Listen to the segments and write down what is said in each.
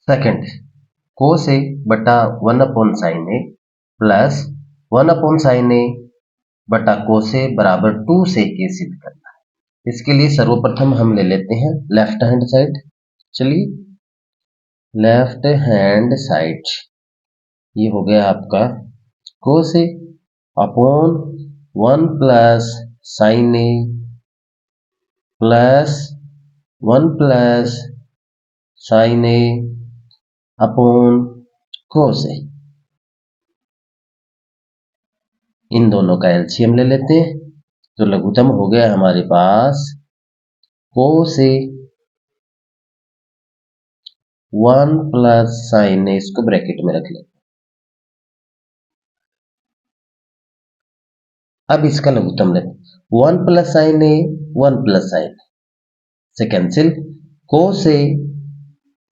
Second, कोस ए बटा 1/sin a plus 1/sin a बटा कोस A बराबर 2 सेक ए सिद्ध करना है। इसके लिए सर्वप्रथम हम ले लेते हैं लेफ्ट हैंड साइड। चलिए, लेफ्ट हैंड साइड ये हो गया आपका कोस ए upon 1 plus sine A plus 1 plus sine A upon cos ए। इन दोनों का एलसीएम ले लेते हैं तो लघुत्तम हो गया हमारे पास कोस ए 1 प्लस साइन ए, इसको ब्रैकेट में रख लेते हैं। अब इसका लघुत्तम लेते हैं 1 प्लस साइन ए 1 प्लस साइन से कैंसिल, कोस ए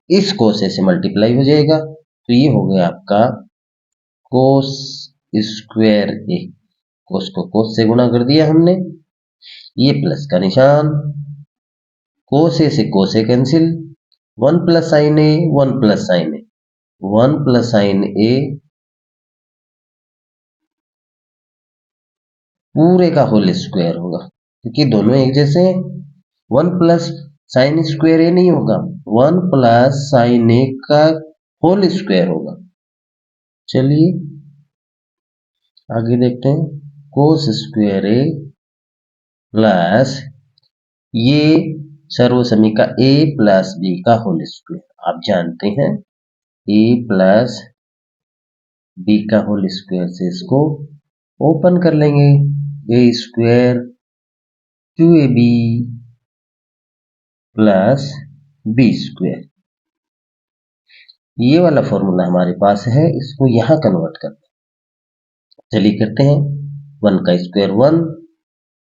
इस कोस ए से मल्टीप्लाई हो जाएगा तो ये हो गया आपका कोस स्क्वायर ए। कोस को कोस से गुणा कर दिया हमने, ये प्लस का निशान, कोस ए से cos A cancel, 1 plus sine A 1 plus sine A 1 plus sine ए पूरे का होल स्क्वायर होगा क्योंकि दोनों एक जैसे हैं। 1 प्लस साइन स्क्वायर ए नहीं होगा, 1 प्लस साइन ए का होल स्क्वायर होगा। चलिए आगे देखते हैं, कोस स्क्वायर ए प्लस ये सर्वसमी का a प्लस बी का होल स्क्वायर। आप जानते हैं a प्लस बी का होल स्क्वायर से इसको ओपन कर लेंगे, a square 2ab plus B square. ये वाला फॉर्मूला हमारे पास है, इसको यहां कन्वर्ट करते हैं। चलिए करते हैं, 1 का स्क्वायर 1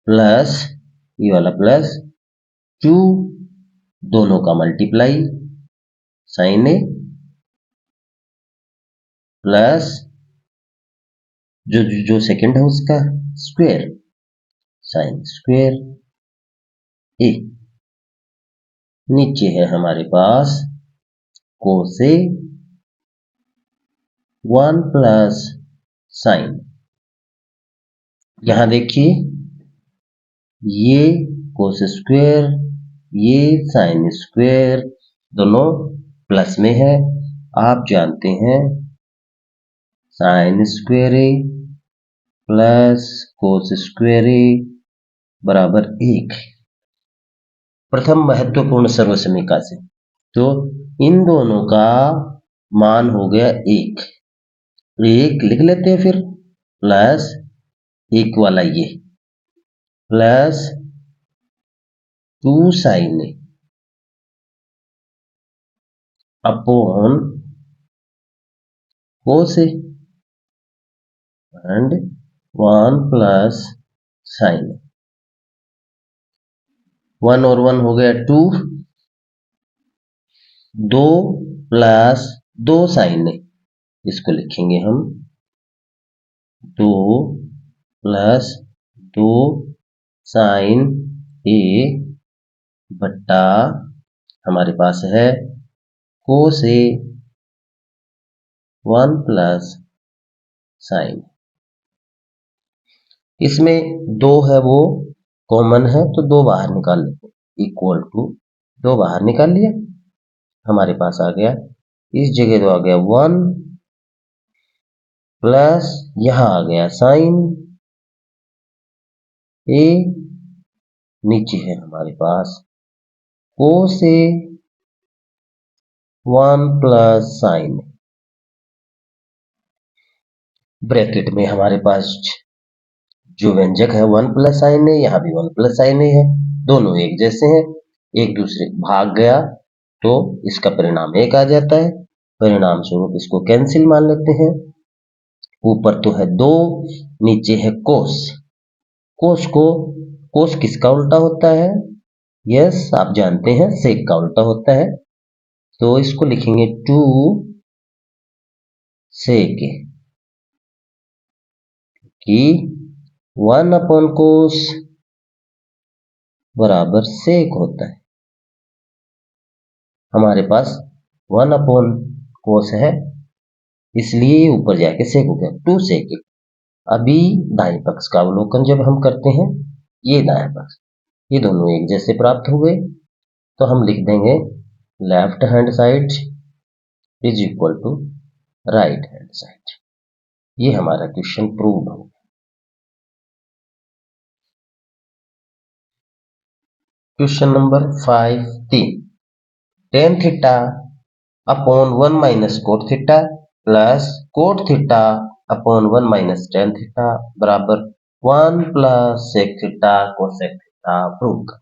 प्लस ये वाला प्लस 2, दोनों का मल्टीप्लाई साइन ए प्लस जो सेकंड है उसका स्क्वायर साइन स्क्वायर ए। नीचे है हमारे पास कोस ए 1 प्लस साइन। यहां देखिए ये कोस स्क्वायर ये साइन स्क्वायर दोनों प्लस में है। आप जानते हैं sine square A plus cos square A बराबर 1। प्रथम महत्वपूर्ण सर्वसमीका से तो इन दोनों का मान हो गया 1 लिख लेते हैं, फिर प्लस 1 वाला ये plus 2 sine A upon cos A and 1 plus sine. 1 और 1 हो गया 2, 2 प्लस 2 साइन ए, इसको लिखेंगे हम 2 प्लस 2 साइन ए बट्टा हमारे पास है कोस ए 1 प्लस साइन। इसमें 2 है वो कॉमन है तो 2 बाहर निकाल लेते हैं, इक्वल टू 2 बाहर निकाल लिया, हमारे पास आ गया इस जगह तो आ गया 1 प्लस यहां आ गया साइन ए, नीचे है हमारे पास कोस ए 1 प्लस साइन। ब्रैकेट में हमारे पास जो व्यंजक है 1 प्लस साइन ए, यहाँ भी 1 प्लस साइन ए है, दोनों एक जैसे हैं, एक दूसरे भाग गया तो इसका परिणाम 1 आ जाता है। परिणाम स्वरूप इसको कैंसिल मान लेते हैं। ऊपर तो है 2, नीचे है कोस। कोस किसका उल्टा होता है? यस, आप जानते हैं सेक का उल्टा होता है, तो इसको लिखेंगे 2 सेक कि 1 अपॉन कोस बराबर सेक होता है। हमारे पास 1 अपॉन कोस है, इसलिए ऊपर जाके सेक हो गया 2 सेक। अभी दाएं पक्ष का अवलोकन जब हम करते हैं, ये दाएं पक्ष, ये दोनों एक जैसे प्राप्त हुए, तो हम लिख देंगे left hand side is equal to right hand side. ये हमारा क्वेश्चन प्रूव हो। Question number 5 tan theta upon 1 minus cot theta plus cot theta upon 1 minus tan theta बराबर 1 plus sec theta cosec theta prove कर।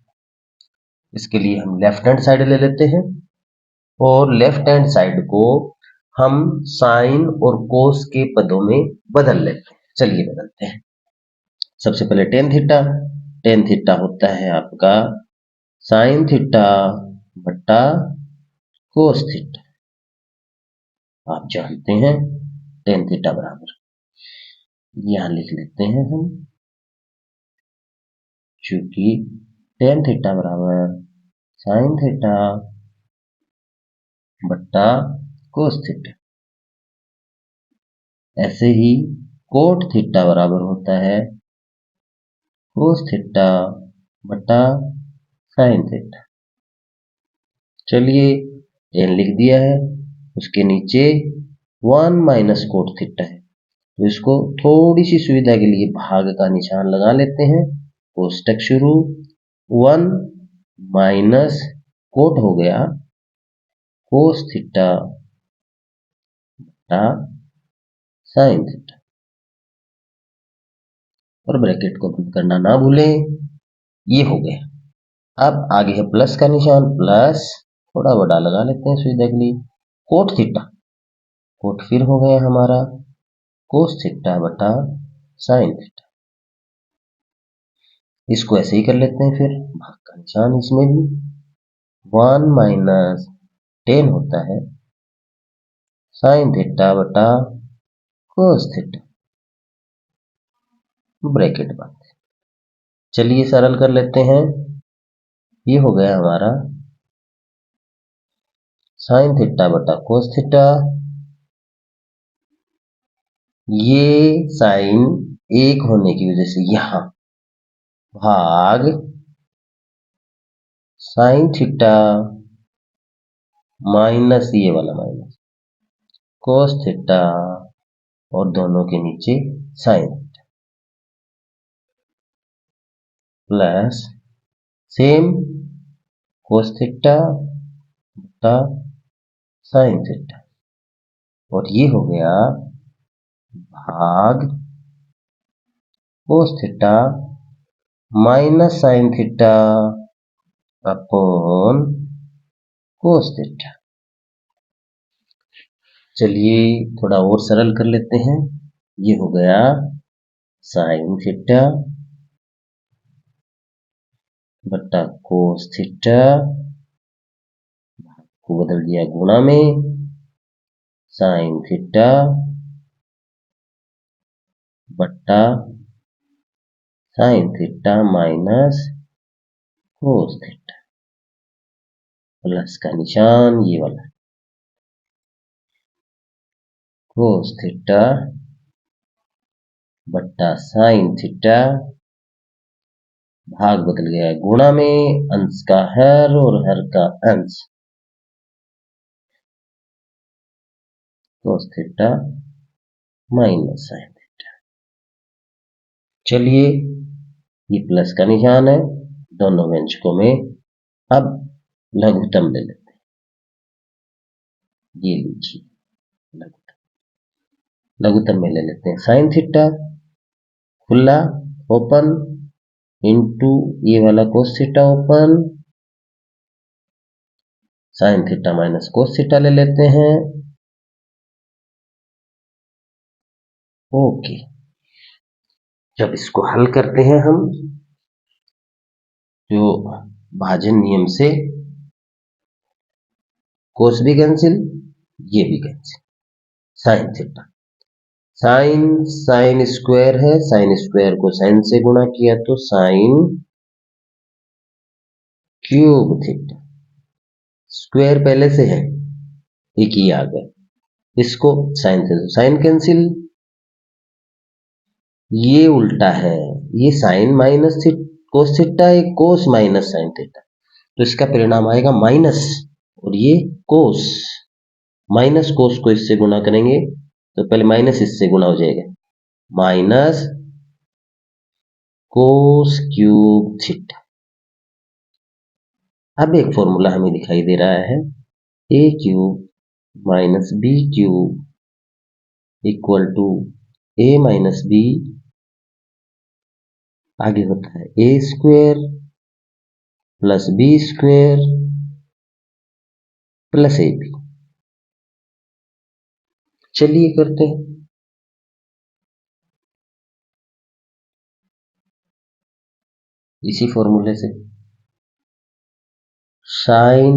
इसके लिए हम left hand side ले लेते हैं और लेफ्ट हैंड साइड को हम साइन और कोस के पदों में बदल लेते हैं। चलिए बदलते हैं। सबसे पहले टेन थीटा होता है आपका साइन थीटा बटा कोस थीटा। आप जानते हैं टेन थीटा बराबर, यहां लिख लेते हैं हम, चूंकि टेन थीटा बराबर साइन थीटा बटा कोस थीटा। ऐसे ही कोट थीटा बराबर होता है कोस थीटा बटा साइन थीटा। चलिए टेन लिख दिया है, उसके नीचे 1 माइनस कोट थीटा है, तो इसको थोड़ी सी सुविधा के लिए भाग का निशान लगा लेते हैं। कोष्टक शुरू, 1 माइनस कोट हो गया कोस थीटा बटा साइन थीटा, और ब्रैकेट को बंद करना ना भूलें। ये हो गया। अब आगे है प्लस का निशान, प्लस थोड़ा बड़ा लगा लेते हैं सुविधा के लिए, कोट थीटा, कोट फिर हो गया हमारा कोस थीटा बटा साइन थीटा। इसको ऐसे ही कर लेते हैं, फिर भाग का निशान इसमें भी 1 माइनस टेन होता है साइन थीटा बटा कोस थीटा, ब्रैकेट बंद। चलिए सरल कर लेते हैं। ये हो गया हमारा साइन थीटा बटा कोस थीटा, ये साइन एक होने की वजह से यहां भाग साइन थीटा माइनस ये वाला माइनस कोस थीटा, और दोनों के नीचे sine plus same cos theta बटा साइन थीटा, और ये हो गया भाग cos theta minus sine theta upon cos theta. चलिए थोड़ा और सरल कर लेते हैं। ये हो गया साइन थीटा बटा कोस थीटा, को बदल दिया गुणा में साइन थीटा बटा sine theta minus cos theta, plus का निशान ये वाला कोस थीटा बटा साइन थीटा, भाग बदल गया गुणा में, अंश का हर और हर का अंश, कोस थीटा माइनस साइन थीटा। चलिए ये प्लस का निशान है दोनों व्यंजकों में। अब लघुत्तम ले लेते हैं, ये लीजिए लघुत्तम में ले लेते हैं साइन थीटा खुला ओपन इंटू ये वाला cos theta open, sign theta minus cos theta ले लेते हैं। ओके, जब इसको हल करते हैं हम जो भाजन नियम से, कोस भी कैंसिल, ये भी cancel, sine theta sine sine square है, साइन स्क्वायर को साइन से गुणा किया तो साइन क्यूब थीटा, स्क्वायर पहले से है एक ही आ गया, इसको साइन से साइन कैंसिल, ये उल्टा है, ये साइन माइनस कोस थीटा, ये कोस माइनस साइन थीटा, तो इसका परिणाम आएगा माइनस, और ये कोस, माइनस कोस को इससे गुना करेंगे तो पहले माइनस इससे गुना हो जाएगा, माइनस कोस क्यूब थीटा। अब एक फॉर्मूला हमें दिखाई दे रहा है, A cube minus B cube equal to A minus B, आगे होता है A square plus B square plus A B. चलिए करते हैं, इसी फॉर्मूले से sine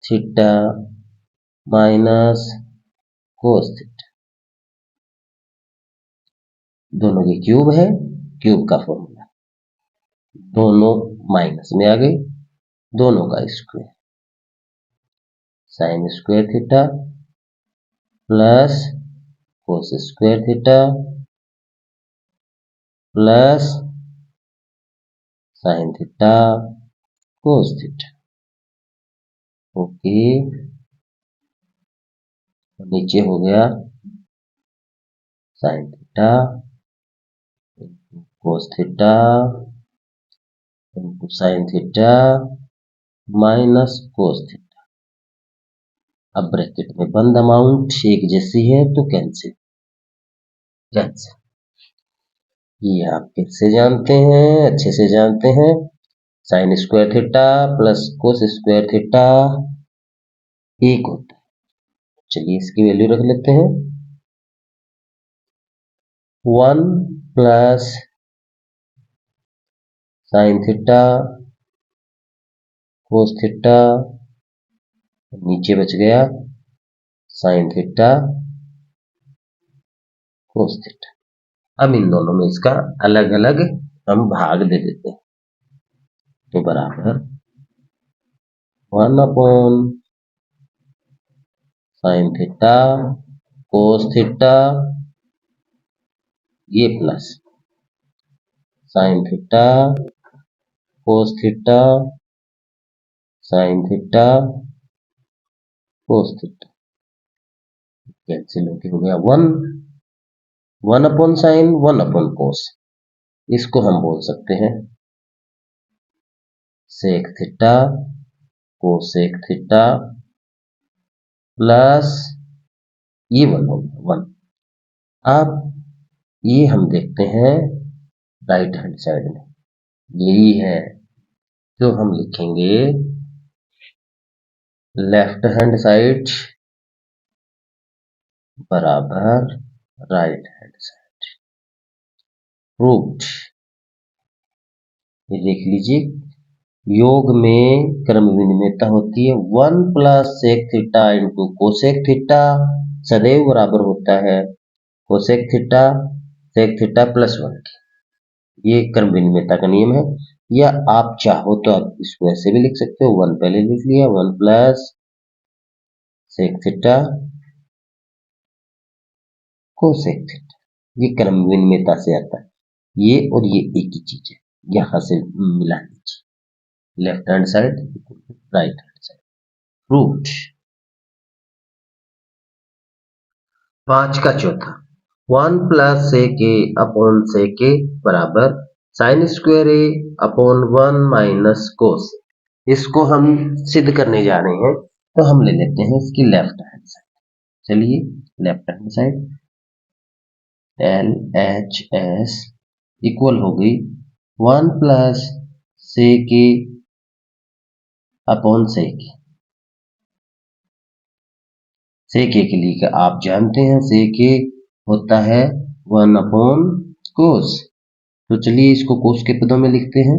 theta minus cos theta, दोनों के क्यूब है, क्यूब का फॉर्मूला, दोनों माइनस में आ गए, दोनों का square, sine square theta plus cos square theta plus sine theta cos theta. Okay, नीचे हो गया sign theta cos theta into sine theta minus cos theta. अब ब्रैकेट में बंद, अमाउंट एक जैसी है तो कैंसिल, कैंसिल, ये आप फिर से जानते हैं, अच्छे से जानते हैं, sine square theta plus cos square theta एक होता है। चलिए इसकी वैल्यू रख लेते हैं, 1 plus sine theta cos theta, नीचे बच गया साइन थीटा कोस थीटा। अब इन दोनों में इसका अलग अलग हम भाग दे देते हैं, तो बराबर 1 upon sine theta cos theta, ये plus sine theta cos theta sine theta cos theta, cancel होके हो गया 1, 1 अपॉन साइन 1 अपॉन कोस, इसको हम बोल सकते हैं sec theta cosec theta plus ये 1 हो गया 1। अब ये हम देखते हैं राइट हैंड साइड में, यही है जो हम लिखेंगे लेफ्ट हैंड साइड बराबर राइट हैंड साइड, प्रूव्ड। ये देख लीजिए, योग में क्रम विनिमेयता होती है, 1 plus sec theta into cosec theta सदैव बराबर होता है cosec theta sec theta plus 1, ये क्रम विनिमेयता का नियम है। या आप चाहो तो आप इसको ऐसे भी लिख सकते हो, 1 पहले लिख लिया, 1 plus sec theta cosec theta, ये क्रम विनिमेयता से आता है, ये और ये एक ही चीज है, यहां से मिला लीजिए, left hand side right hand side, proved. 5 का चौथा, 1 प्लस सेक ए अपॉन सेक ए बराबर sign square A upon 1 minus cos, इसको हम सिद्ध करने जा रहे हैं, तो हम ले लेते हैं इसकी लेफ्ट हैंड साइड। चलिए left hand side L H S equal हो गई 1 प्लस सेक ए अपॉन सेक ए, सेक ए के लिए आप जानते हैं सेक ए होता है 1 अपॉन कोस, तो चलिए इसको कोस के पदों में लिखते हैं,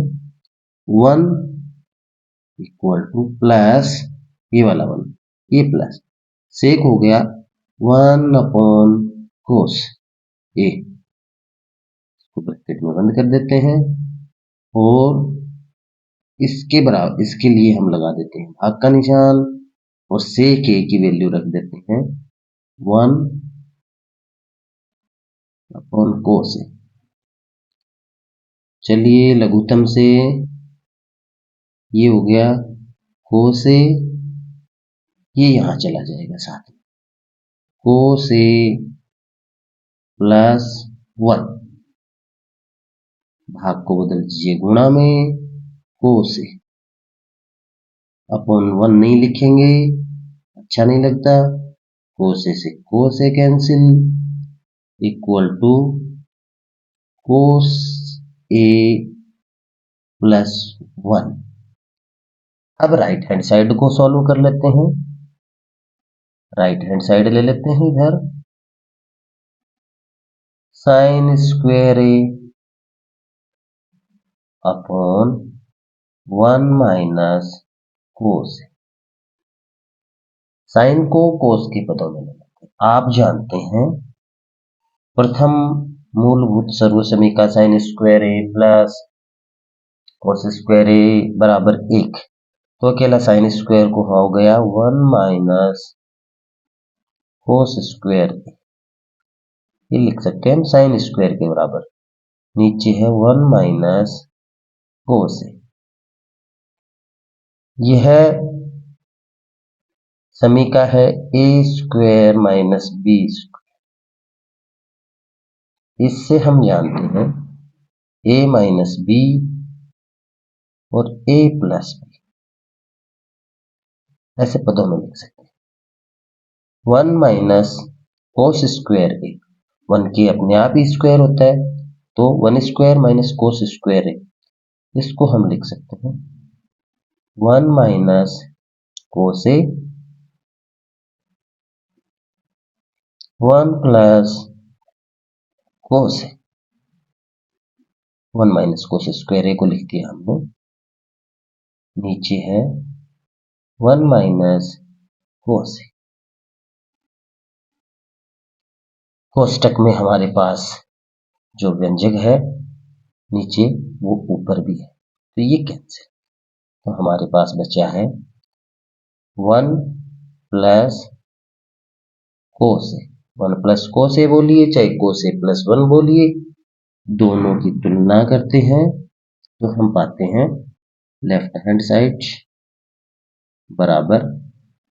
1 इक्वल टू प्लस ये वाला 1, ये प्लस सेक हो गया 1 अपॉन कोस ए, इसको ब्रैकेट में बंद कर देते हैं, और इसके बराबर इसके लिए हम लगा देते हैं भाग का निशान, और सेक ए की वैल्यू रख देते हैं 1 अपॉन कोस ए। चलिए लघुत्तम से ये हो गया कोस ए, ये यहां चला जाएगा साथ में, कोस ए प्लस 1, भाग को बदल दीजिए गुणा में, कोस ए अपॉन 1 नहीं लिखेंगे, अच्छा नहीं लगता, कोस ए से cos A cancel, equal to cos A plus 1। अब राइट हैंड साइड को सॉल्व कर लेते हैं, राइट हैंड साइड ले लेते हैं इधर, sign square A upon 1 minus cos A. Sign को कोस के पदों में ले लेते हैं। आप जानते हैं प्रथम मूलभूत सर्वसमीका sign square A plus cos square A बराबर 1, तो अकेला साइन स्क्वायर को हो गया 1 माइनस कोस स्क्वायर ए, ये लिख सकते हैं हम साइन स्क्वायर के बराबर, नीचे है 1 माइनस कोस ए। यह समीका है ए स्क्वायर माइनस बी स्क्वायर, इससे हम जानते हैं ए माइनस बी और ए प्लस बी, ऐसे पदों में लिख सकते हैं। 1 माइनस कोस स्क्वायर ए, 1 के अपने आप ही स्क्वायर होता है, तो 1 स्क्वायर माइनस कोस स्क्वायर ए, इसको हम लिख सकते हैं 1 माइनस कोस ए 1 प्लस कोस ए, 1 माइनस कोस स्क्वायर ए को लिख दिया हमने, नीचे है 1 माइनस कोस ए। कोष्टक में हमारे पास जो व्यंजक है नीचे वो ऊपर भी है, तो ये कैंसिल, तो हमारे पास बचा है 1 प्लस कोस ए, 1 प्लस कोस ए बोलिए चाहे कोस ए प्लस 1 बोलिए, दोनों की तुलना करते हैं तो हम पाते हैं लेफ्ट हैंड साइड बराबर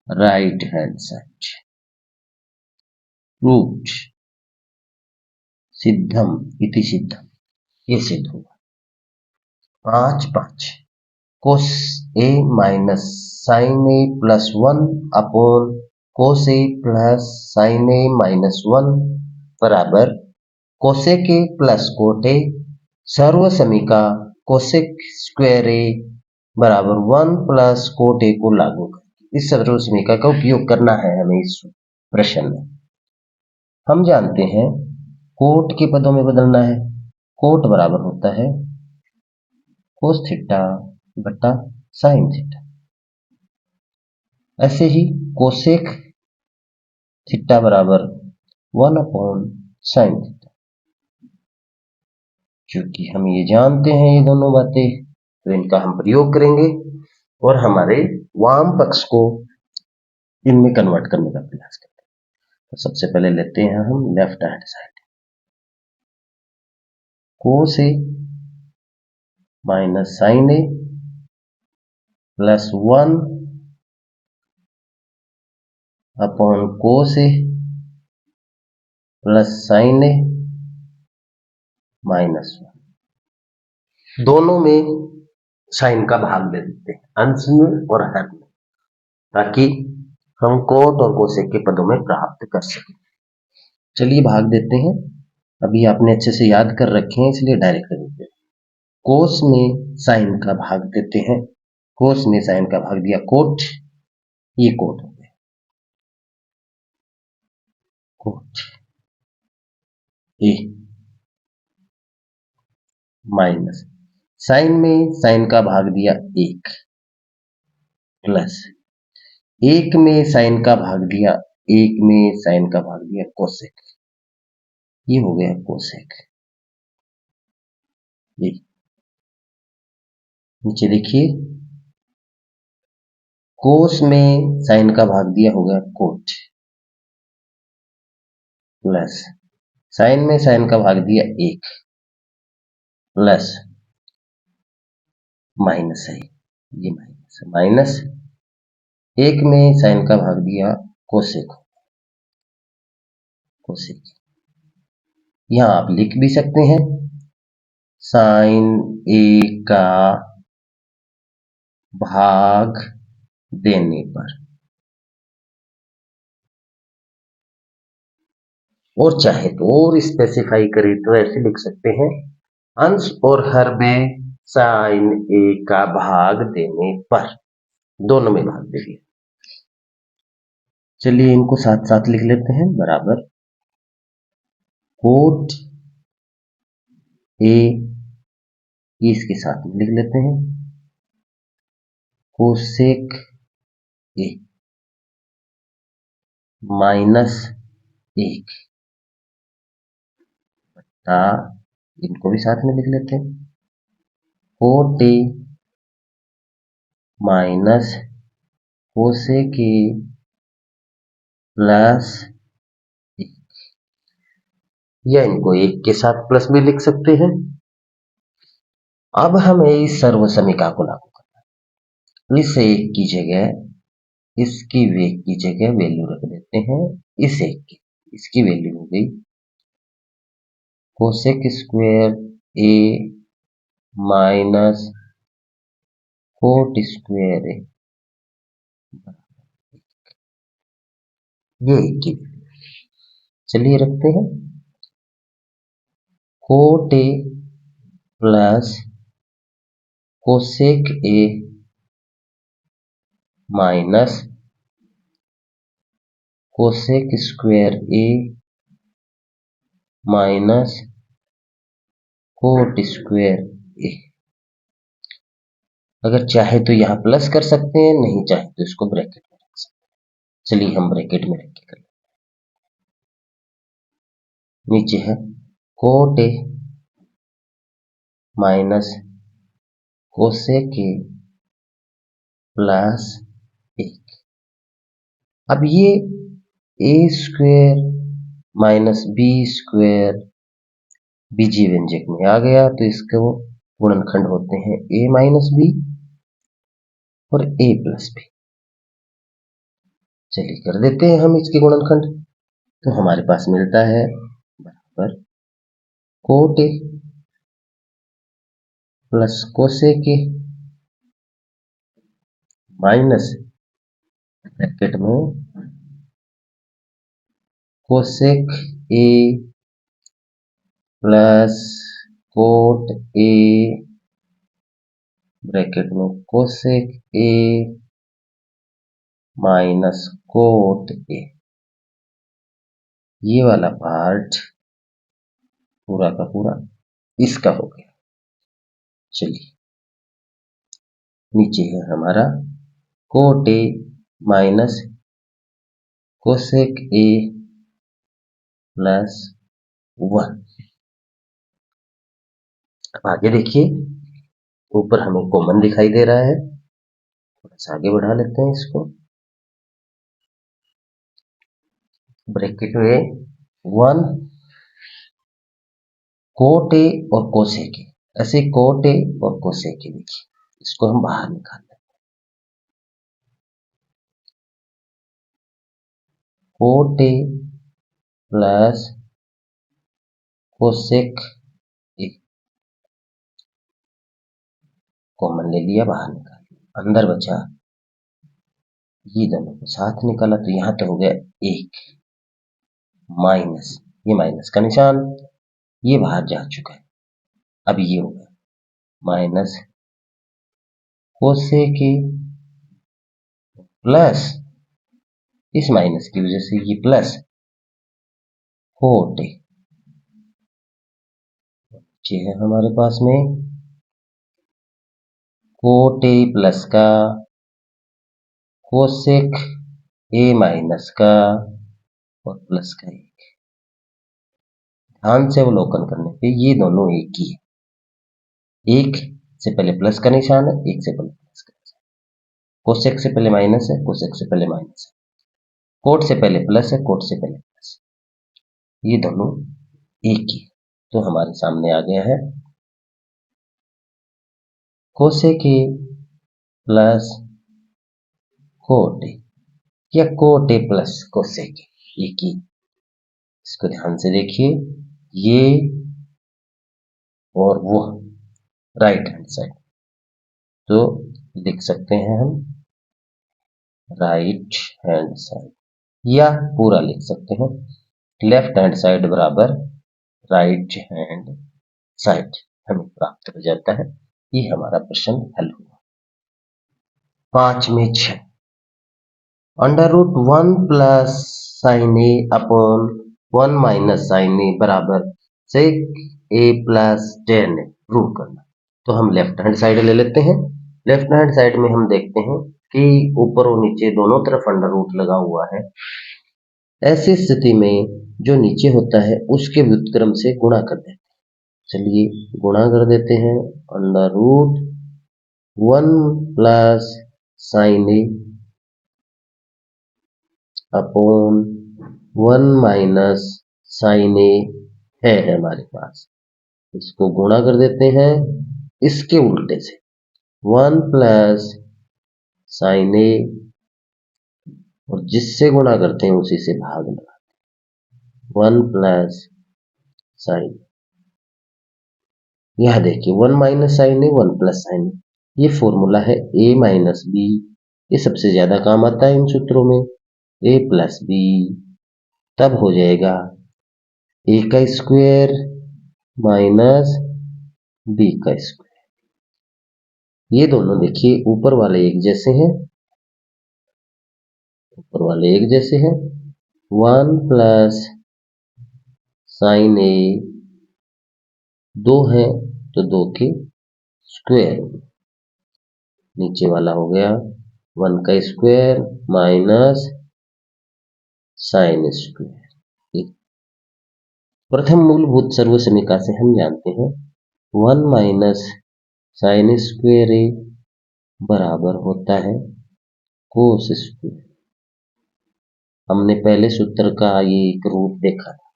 राइट हैंड साइड। प्रूव्ड, सिद्धम इति सिद्धम, ये सिद्ध हुआ। 5 cos A minus sine A plus 1 upon cos A plus sine A minus 1 बराबर cosec A plus cot A सर्वसमीका कोसेक स्क्वायर ए बराबर 1 प्लस कोट ए को लागू कर इस सर्वसमीका का उपयोग करना है हमें इस प्रश्न में। हम जानते हैं कोट के पदों में बदलना है, कोट बराबर होता है कोस थीटा बटा साइन थीटा, ऐसे ही कोसेक थीटा बराबर 1 अपॉन साइन थीटा, क्योंकि हम ये जानते हैं ये दोनों बातें, तो इनका हम प्रयोग करेंगे और हमारे वाम पक्ष को इनमें कन्वर्ट करने का प्रयास करते हैं। तो सबसे पहले लेते हैं हम left hand side, cos A minus sine A plus 1 upon cos A plus sine A minus 1, दोनों में साइन का भाग दे देते हैं, अंश में और हर में, ताकि हम कोट और कोसेक के पदों में प्राप्त कर सकें। चलिए भाग देते हैं, अभी आपने अच्छे से याद कर रखे हैं इसलिए डायरेक्ट कर देते हैं। कोस में साइन का भाग देते हैं, कोस ने साइन का भाग दिया कोट, ये कोट हो गया कोट ए माइनस साइन में साइन का भाग दिया 1 प्लस 1 में साइन का भाग दिया 1 में साइन का भाग दिया कोसेक, ये हो गया कोसेक। ये, कोस में साइन का भाग दिया हो गया कोट, प्लस साइन में साइन का भाग दिया 1, प्लस माइनस है, ये माइनस है, माइनस 1 में साइन का भाग दिया कोसेक, कोसेक। यहां आप लिख भी सकते हैं साइन ए का भाग देने पर, और चाहे तो और स्पेसिफाई करें तो ऐसे लिख सकते हैं अंश और हर में साइन ए का भाग देने पर, दोनों में भाग दे दिया। चलिए इनको साथ साथ लिख लेते हैं, बराबर कोट ए, इसके साथ में लिख लेते हैं कोसेक ए माइनस 1, इनको भी साथ में लिख लेते हैं cot A minus cosec A plus 1, या इनको 1 के साथ प्लस भी लिख सकते हैं। अब हमें इस सर्वसमीका को लागू करना है। इस 1 की जगह, इसकी वेग की जगह वैल्यू रख देते हैं इस 1 की, इसकी वैल्यू हो गई cosec square A minus cot square A, ये 1 की। चलिए रखते हैं cot A plus cosec A minus cosec square A minus cot square A. अगर चाहे तो यहां प्लस कर सकते हैं, नहीं चाहे तो इसको ब्रैकेट में रख सकते हैं। चलिए हम ब्रैकेट में रख के कर, नीचे है cot A minus cosec A plus 1। अब ये ए स्क्वायर माइनस बी स्क्वायर बीजीय व्यंजक में आ गया, तो इसके वो गुणनखंड होते हैं ए माइनस बी और ए प्लस बी। चलिए कर देते हैं हम इसके गुणनखंड, तो हमारे पास मिलता है बराबर cot A plus cosec A minus bracket में cosec A plus cot A bracket में cosec A minus cot A. ये वाला पार्ट पूरा का पूरा इसका हो गया। चलिए नीचे है हमारा cot A minus cosec A plus 1। अब आगे देखिए, ऊपर हमें कॉमन दिखाई दे रहा है, थोड़ा सा आगे बढ़ा लेते हैं इसको, ब्रैकेट में 1 कोट ए और कोसेक ए, ऐसे कोट ए और कोसेक ए, देखिए इसको हम बाहर निकाल लेते हैं। Cot A plus cosec A common ले लिया, बाहर निकाल लिया, अंदर बचा ये दोनों को साथ निकाला, तो यहां तो हो गया 1 माइनस, ये माइनस का निशान, ये बाहर जा चुका है। अब ये हो गया माइनस कोसेक ए प्लस, इस माइनस की वजह से ये प्लस कोट ए, ये है हमारे पास में कोट ए प्लस का कोसेक ए माइनस का और प्लस का 1। ध्यान से अवलोकन करने पे ये दोनों एक ही है, एक से पहले प्लस का निशान है, एक से पहले प्लस का निशान। कोसेक से पहले माइनस है, कोसेक से पहले माइनस है, कोट से पहले प्लस है, कोट से पहले प्लस है, ये दोनों एक ही। तो हमारे सामने आ गया है cosec A plus cot A या cot A plus cosec A, एक ही। इसको ध्यान से देखिए, ये और वो राइट हैंड साइड, तो लिख सकते हैं हम राइट हैंड साइड, या पूरा लिख सकते हैं लेफ्ट हैंड साइड बराबर राइट हैंड साइड, हमें प्राप्त हो जाता है। ये हमारा प्रश्न हल हुआ। 5 में 6, under root 1 plus sine A upon 1 minus sine ए बराबर सेक A plus ten A prove करना। तो हम लेफ्ट हैंड साइड ले लेते हैं। लेफ्ट हैंड साइड में हम देखते हैं कि ऊपर और नीचे दोनों तरफ अंडर रूट लगा हुआ है। ऐसी स्थिति में जो नीचे होता है उसके व्युत्क्रम से गुणा कर देते हैं। चलिए गुणा कर देते हैं, under root 1 plus sine A upon 1 minus sine ए है हमारे पास, इसको गुणा कर देते हैं इसके उल्टे से, 1 प्लस साइन ए, और जिससे गुणा करते हैं उसी से भाग लगाते हैं, 1 प्लस साइन। यह देखिए 1 माइनस साइन ए, 1 प्लस साइन ए, ये फॉर्मूला है a माइनस बी, ये सबसे ज्यादा काम आता है इन सूत्रों में, a प्लस बी, तब हो जाएगा a का स्क्वायर माइनस b का स्क्वायर। ये दोनों देखिए ऊपर वाले एक जैसे हैं, ऊपर वाले एक जैसे हैं, 1 प्लस साइन ए 2 है तो 2 के स्क्वायर, नीचे वाला हो गया 1 का स्क्वायर माइनस साइन स्क्वायर। प्रथम मूलभूत सर्वसमीका से हम जानते हैं 1 माइनस साइन स्क्वायर ए बराबर होता है कोस स्क्वायर। हमने पहले सूत्र का ये एक रूप देखा था,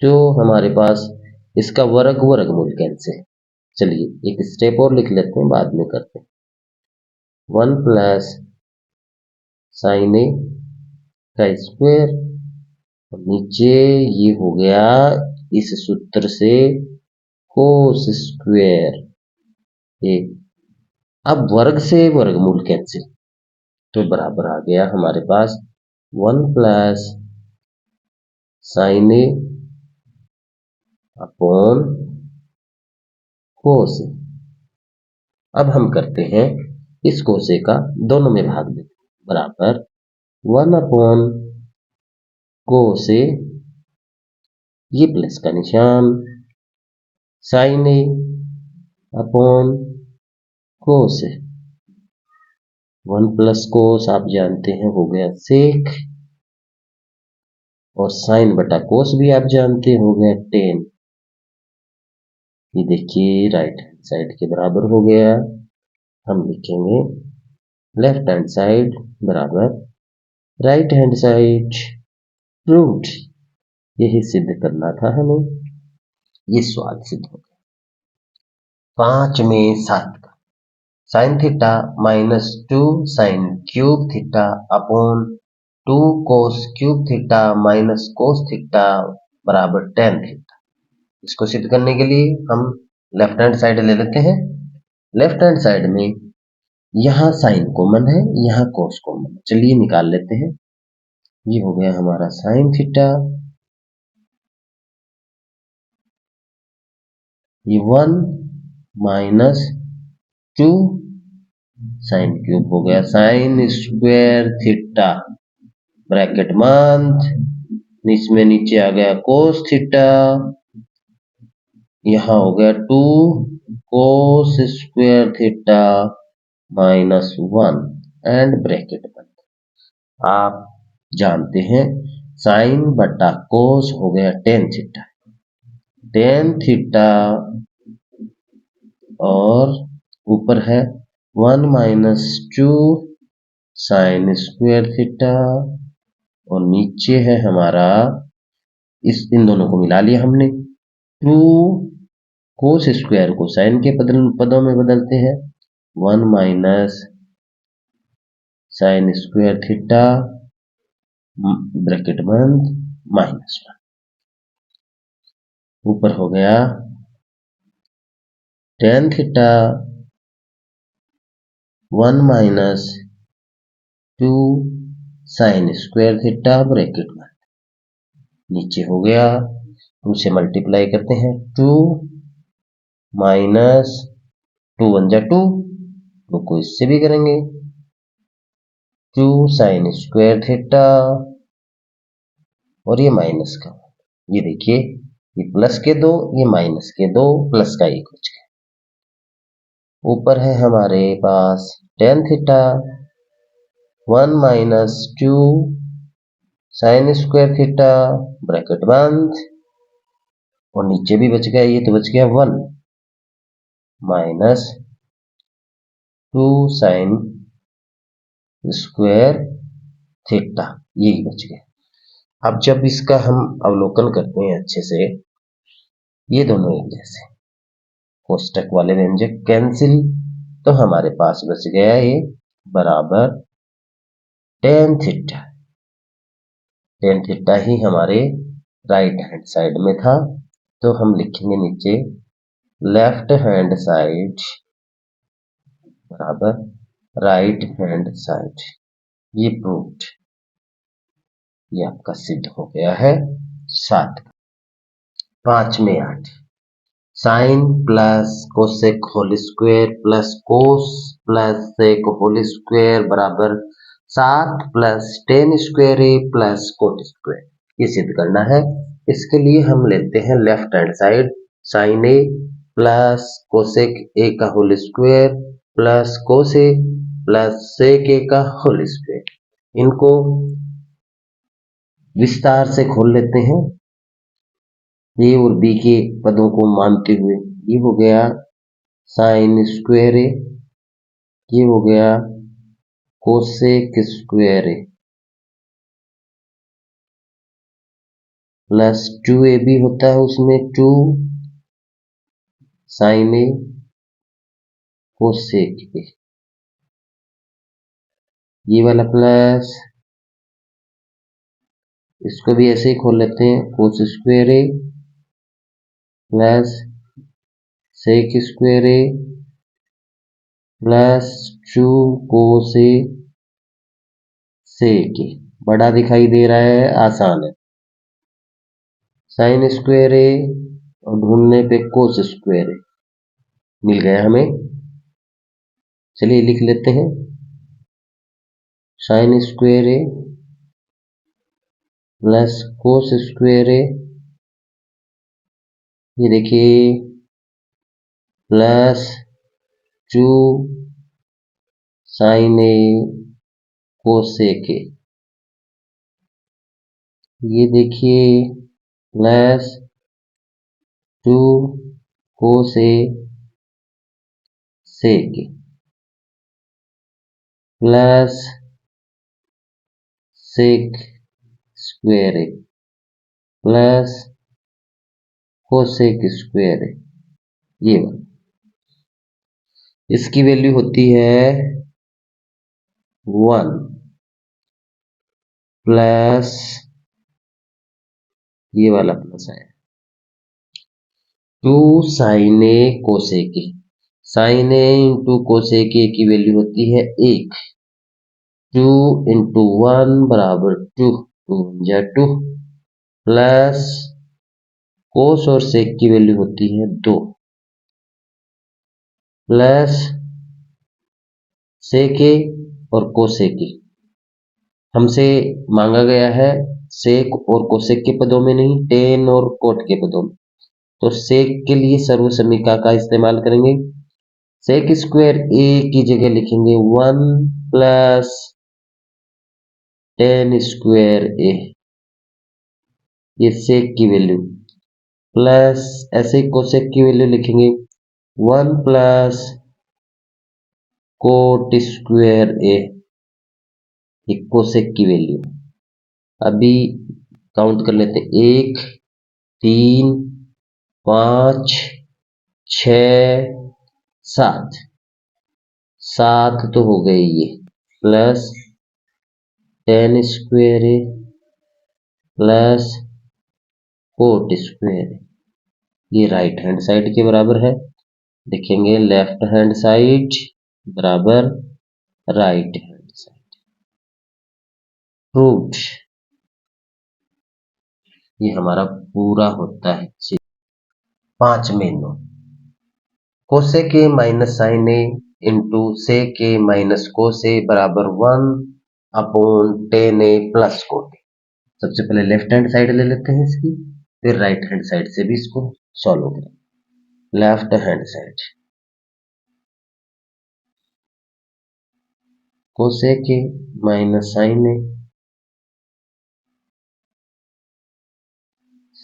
जो हमारे पास इसका वर्गमूल कैंसिल। चलिए एक स्टेप और लिख लेते हैं, बाद में करते हैं। 1 प्लस साइन ए का स्क्वायर, और नीचे ये हो गया इस सूत्र से कोस स्क्वायर ए। अब वर्ग से वर्गमूल कैंसिल, तो बराबर आ गया हमारे पास 1 plus sine A upon cos ए। अब हम करते हैं इस कोस ए का दोनों में भाग देते हैं, बराबर 1 अपॉन कोस ए, ये प्लस का निशान, sign A upon cos A, 1 plus cos आप जानते हैं हो गया सेक, और साइन बटा कोस भी आप जानते हो गया टेन। ये देखिए राइट हैंड साइड के बराबर हो गया। हम लिखेंगे लेफ्ट हैंड साइड बराबर राइट हैंड साइड प्रूव्ड। यही सिद्ध करना था हमें, ये सवाल सिद्ध हो गया। 5 में 7 का sign theta minus 2 sine cube theta upon 2 cos cube theta minus cos theta बराबर टेन थीटा। इसको सिद्ध करने के लिए हम लेफ्ट हैंड साइड ले लेते हैं। लेफ्ट हैंड साइड में यहाँ साइन कॉमन है, यहाँ कोस कॉमन है, चलिए निकाल लेते हैं। ये हो गया हमारा साइन थीटा, ये 1 माइनस 2 साइन क्यूब हो गया साइन स्क्वायर थीटा, ब्रैकेट बंद, इसमें नीचे आ गया कोस थीटा, यहाँ हो गया 2 cos square theta minus 1 and bracket बंद। आप जानते हैं साइन बटा कोस हो गया टेन थीटा, टेन थीटा, और ऊपर है 1 माइनस 2 साइन स्क्वायर थीटा, और नीचे है हमारा, इन दोनों को मिला लिया हमने, 2 कोस स्क्वायर को साइन के पदों में बदलते हैं, 1 minus sine square theta bracket बंद -1, ऊपर हो गया tan theta 1 minus 2 sine square theta bracket बंद, नीचे हो गया 2 से मल्टीप्लाई करते हैं, 2 माइनस 2 1 जा 2, 2 को इससे भी करेंगे, 2 साइन स्क्वायर थीटा, और ये माइनस का, ये देखिए ये प्लस के 2, ये माइनस के 2, प्लस का 1 बच गया। ऊपर है हमारे पास tan theta 1 minus 2 sine square theta bracket बंद, और नीचे भी बच गया, ये तो बच गया 1 माइनस 2 साइन स्क्वायर थीटा, यही बच गया। अब जब इसका हम अवलोकन करते हैं अच्छे से, ये दोनों एक जैसे, कोष्टक वाले व्यंजक कैंसिल, तो हमारे पास बच गया ये बराबर tan थीटा। tan थीटा ही हमारे राइट हैंड साइड में था, तो हम लिखेंगे नीचे लेफ्ट हैंड साइड बराबर राइट हैंड साइड। ये प्रूव्ड, ये आपका सिद्ध हो गया है 7। 5 में 8, sine plus cosec whole square plus cos plus sec whole square बराबर 7 plus tan square A plus cot square, ये सिद्ध करना है। इसके लिए हम लेते हैं left hand side, sine A plus cosec A का whole square plus cos A plus sec A का होल स्क्वायर, इनको विस्तार से खोल लेते हैं, ए और बी के पदों को मानते हुए। ये हो गया साइन स्क्वायर ए, ये हो गया cosec square A plus 2ab होता है उसमें 2 साइन ए कोसेक ए, ये वाला प्लस, इसको भी ऐसे ही खोल लेते हैं, कोस square A plus sec square A plus 2 cos A sec ए, बड़ा दिखाई दे रहा है, आसान है, साइन स्क्वायर ए और ढूंढने पे कोस स्क्वायर ए मिल गया हमें। चलिए लिख लेते हैं, sine square A plus cos square A, ये देखिए plus 2 sine A cosec A, ये देखिए plus 2 cos A sec A plus sec square A plus cosec square A, ये इसकी वैल्यू होती है 1 प्लस, ये वाला प्लस है 2 sine A cosec A, sine A into cosec A की वैल्यू होती है 1, 2 इंटू 1 बराबर 2, 2 जा 2 प्लस कोस और सेक की वैल्यू होती है 2 प्लस सेक ए और कोसेक ए, हमसे मांगा गया है सेक और कोसेक के पदों में नहीं, टेन और कोट के पदों में, तो सेक के लिए सर्व समीका का इस्तेमाल करेंगे, सेक स्क्वायर ए की जगह लिखेंगे 1 प्लस टेन स्क्वायर ए, ये सेक की वैल्यू, प्लस ऐसे कोसेक की वैल्यू लिखेंगे 1 प्लस कोट स्क्वायर ए, कोसेक की वैल्यू अभी काउंट कर लेते हैं, 1 3 5 6 7, 7 तो हो गए ये, plus tan square A plus cot square A, ये राइट हैंड साइड के बराबर है। देखेंगे लेफ्ट हैंड साइड बराबर राइट हैंड साइड, प्रूव्ड। ये हमारा पूरा होता है। 5 में no, cosec A minus sine A into sec A minus cos A बराबर 1 upon tan A plus cot A. सबसे पहले लेफ्ट हैंड साइड ले लेते हैं इसकी, फिर राइट हैंड साइड से भी इसको सॉल्व करें। Left hand side cosec A minus sine A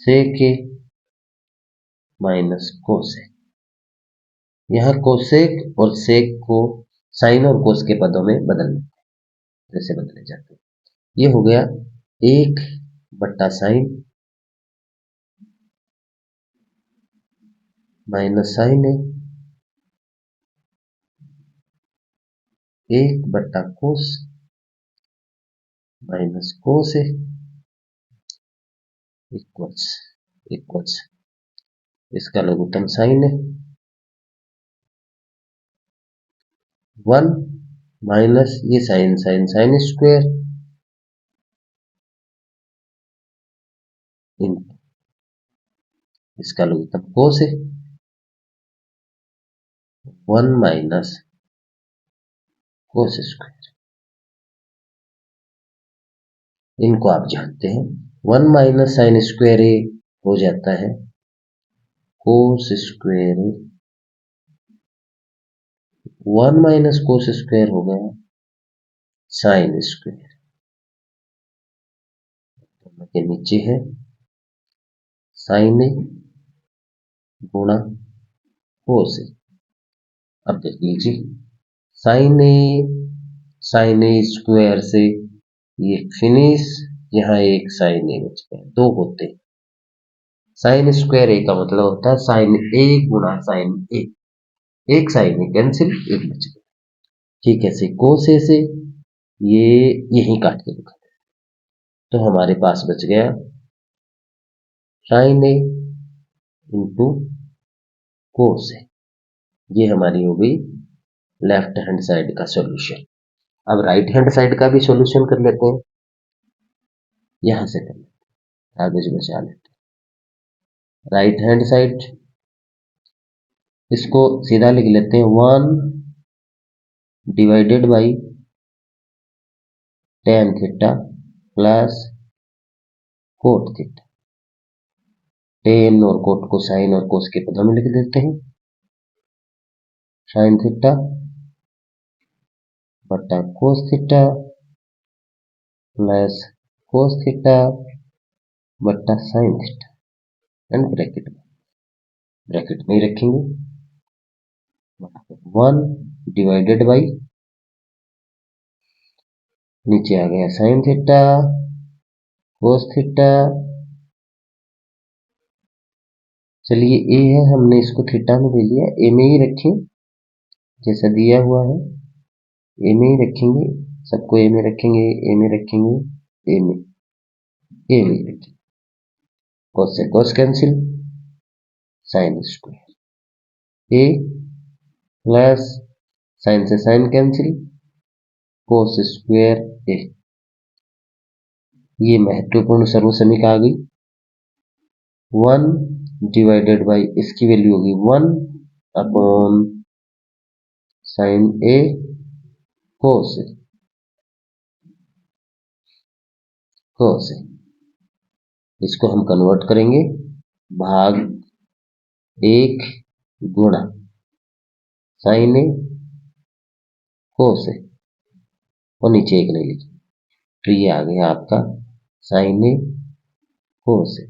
sec A minus cosec, यहाँ कोसेक और सेक को साइन और कोस के पदों में बदल लेते हैं, जैसे बदले जाते हैं। ये हो गया 1 बट्टा साइन माइनस साइन ए, 1 बट्टा कोस माइनस कोस ए इक्वल्स इसका लघुत्तम साइन है 1 माइनस ये sine sine sine square into इसका लघुत्तम कोस है 1 माइनस कोस स्क्वायर। इनको आप जानते हैं, 1 माइनस साइन स्क्वायर ए हो जाता है कोस square A, 1 minus cos square हो गया साइन स्क्वायर, के नीचे है साइन ए गुणा कोस ए। अब देख लीजिए साइन ए स्क्वायर से ये फिनिश, यहाँ एक साइन ए बच गया, दो होते। साइन स्क्वायर ए का मतलब होता है साइन ए गुणा साइन ए, एक साइन ए कैंसिल, एक बच गया। ठीक है, से कोस ए से ये यही काट के दिखा, तो हमारे पास बच गया साइन ए इंटू कोस ए। ये हमारी हो गई लेफ्ट हैंड साइड का सॉल्यूशन। अब राइट हैंड साइड का भी सॉल्यूशन कर लेते हैं, यहां से कर लेते हैं, कागज बचा लेते हैं। राइट हैंड साइड इसको सीधा लिख लेते हैं 1 divided by tan theta plus cot theta. Ten और कोट को साइन और कोस के पदों में लिख देते हैं, साइन थीटा बटा cos theta plus cos theta बटा साइन थीटा एंड ब्रैकेट में रखेंगे 1 डिवाइडेड बाई, नीचे आ गया साइन थीटा कोस थीटा। चलिए ए है, हमने इसको थीटा में ले लिया, ए में ही रखें जैसा दिया हुआ है, ए में ही रखेंगे, सबको ए में रखेंगे, ए में रखेंगे, ए में ही रखेंगे। कोस से cos cancel, sign square A plus sign से sign cancel, cos square A. ये महत्वपूर्ण सर्वसमीका आ गई। 1 डिवाइडेड बाई इसकी वैल्यू होगी 1 अपॉन साइन ए कोस ए। इसको हम कन्वर्ट करेंगे भाग 1 गुणा साइन ए कोस ए, और नीचे एक नहीं लिखी, तो ये आ गया आपका साइन ए कोस ए।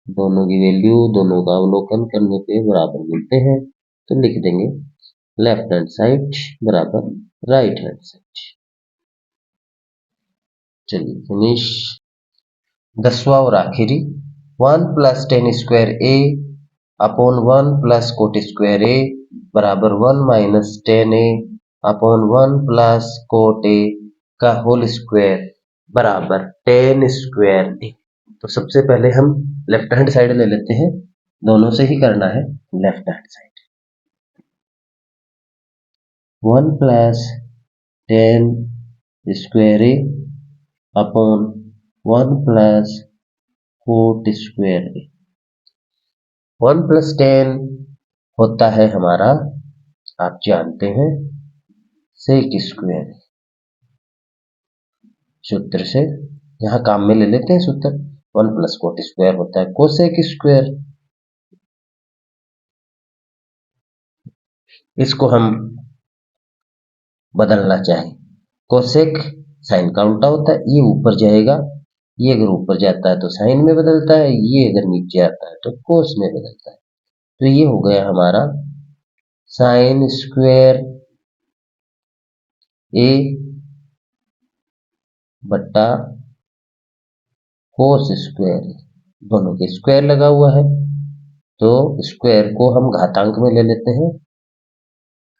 दोनों की वैल्यू, दोनों का अवलोकन करने पे बराबर मिलते हैं, तो लिख देंगे लेफ्ट हैंड साइड बराबर राइट हैंड साइड। चलिए फिनिश। 10वां और आखिरी 1 plus tan square A upon 1 plus cot square A बराबर 1 माइनस टेन ए अपॉन 1 प्लस कोट ए का होल स्क्वायर बराबर टेन स्क्वायर ए। तो सबसे पहले हम लेफ्ट हैंड साइड ले लेते हैं, दोनों से ही करना है। Left hand side 1 plus tan square A upon 1 plus cot square A. 1 plus tan होता है हमारा, आप जानते हैं, सेक स्क्वायर। सूत्र से यहां काम में ले लेते हैं सूत्र। 1 प्लस कोट स्क्वायर होता है कोसेक स्क्वायर। इसको हम बदलना चाहें, कोसेक साइन का उल्टा होता है, ये ऊपर जाएगा, ये अगर ऊपर जाता है तो साइन में बदलता है, ये अगर नीचे आता है तो कोस में बदलता है। तो ये हो गया हमारा साइन स्क्वायर ए बट्टा कोस स्क्वायर, दोनों के स्क्वायर लगा हुआ है तो स्क्वायर को हम घातांक में ले लेते हैं,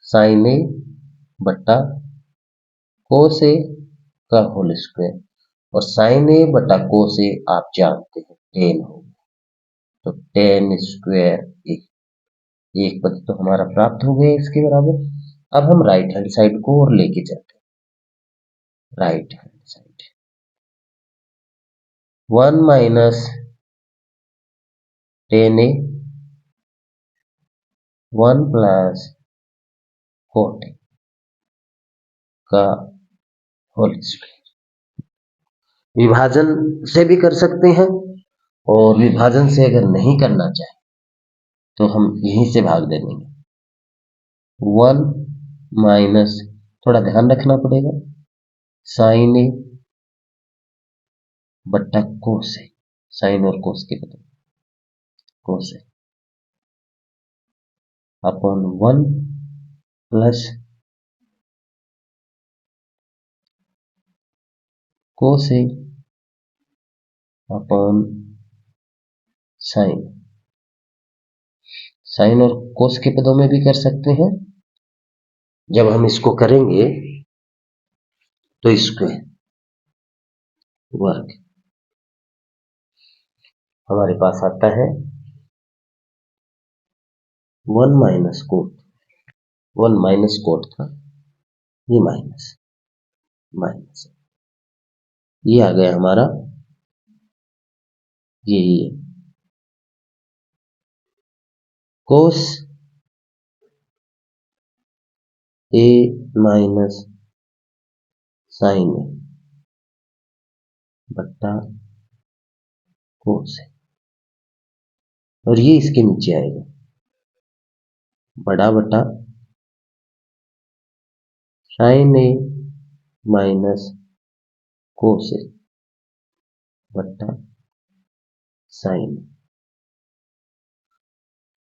साइन ए बट्टा कोस ए का होल स्क्वायर। और साइन ए बटा कोस ए आप जानते हैं टेन हो, तो टेन स्क्वायर ए। एक पद तो हमारा प्राप्त हो गया इसके बराबर। अब हम राइट हैंड साइड को और लेके चलते हैं। Right hand side 1 minus ten ए 1 प्लस कोट ए का होल स्क्वायर। विभाजन से भी कर सकते हैं, और विभाजन से अगर नहीं करना चाहे तो हम यहीं से भाग दे देंगे। 1 माइनस, थोड़ा ध्यान रखना पड़ेगा, साइन ए बट्टा कोस ए, साइन और कोस के बदले कोस ए अपॉन 1 प्लस कोस ए अपॉन साइन। साइन और कोस के पदों में भी कर सकते हैं। जब हम इसको करेंगे तो स्क्वायर वर्ग हमारे पास आता है 1 माइनस कोट, 1 माइनस कोट था, ये माइनस माइनस, ये आ गया हमारा, ये कोस ए माइनस साइन ए बट्टा कोस ए, और ये इसके नीचे आएगा बड़ा बटा साइन ए माइनस कोस ए बट्टा साइन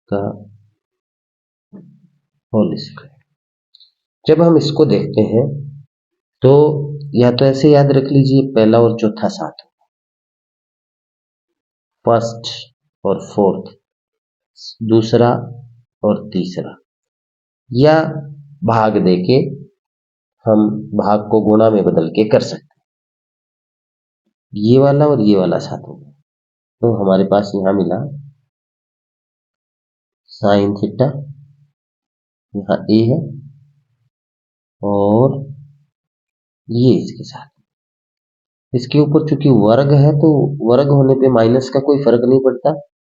का होल स्क्वायर। जब हम इसको देखते हैं तो या तो ऐसे याद रख लीजिए, पहला और चौथा साथ, फर्स्ट और फोर्थ, दूसरा और तीसरा, या भाग देके हम भाग को गुणा में बदल के कर सकते हैं। ये वाला और ये वाला साथ हो गया, तो हमारे पास यहां मिला साइन थीटा, यहाँ ए है, और ये इसके साथ, इसके ऊपर चूंकि वर्ग है तो वर्ग होने पे माइनस का कोई फर्क नहीं पड़ता,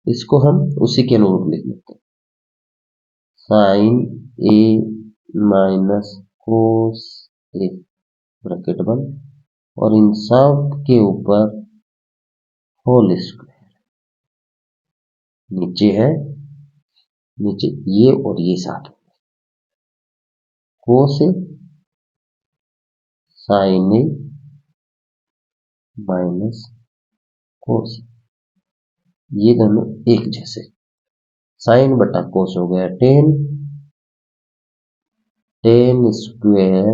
इसको हम उसी के अनुरूप लिख लेते हैं, sign A minus cos A bracket बंद, और इन सब के ऊपर होल स्क्वायर, नीचे है, नीचे ये और ये साथ, कोस ए साइन ए माइनस कोस, ये दोनों एक जैसे, साइन बटा कोस हो गया टेन, टेन स्क्वेयर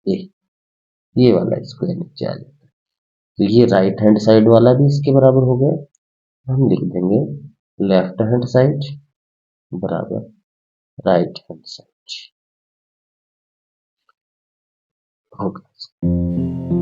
ए, ये वाला स्क्वायर नीचे आ जाएगा। तो ये राइट हैंड साइड वाला भी इसके बराबर हो गया। हम लिख देंगे लेफ्ट हैंड साइड बराबर राइट हैंड साइड होगा।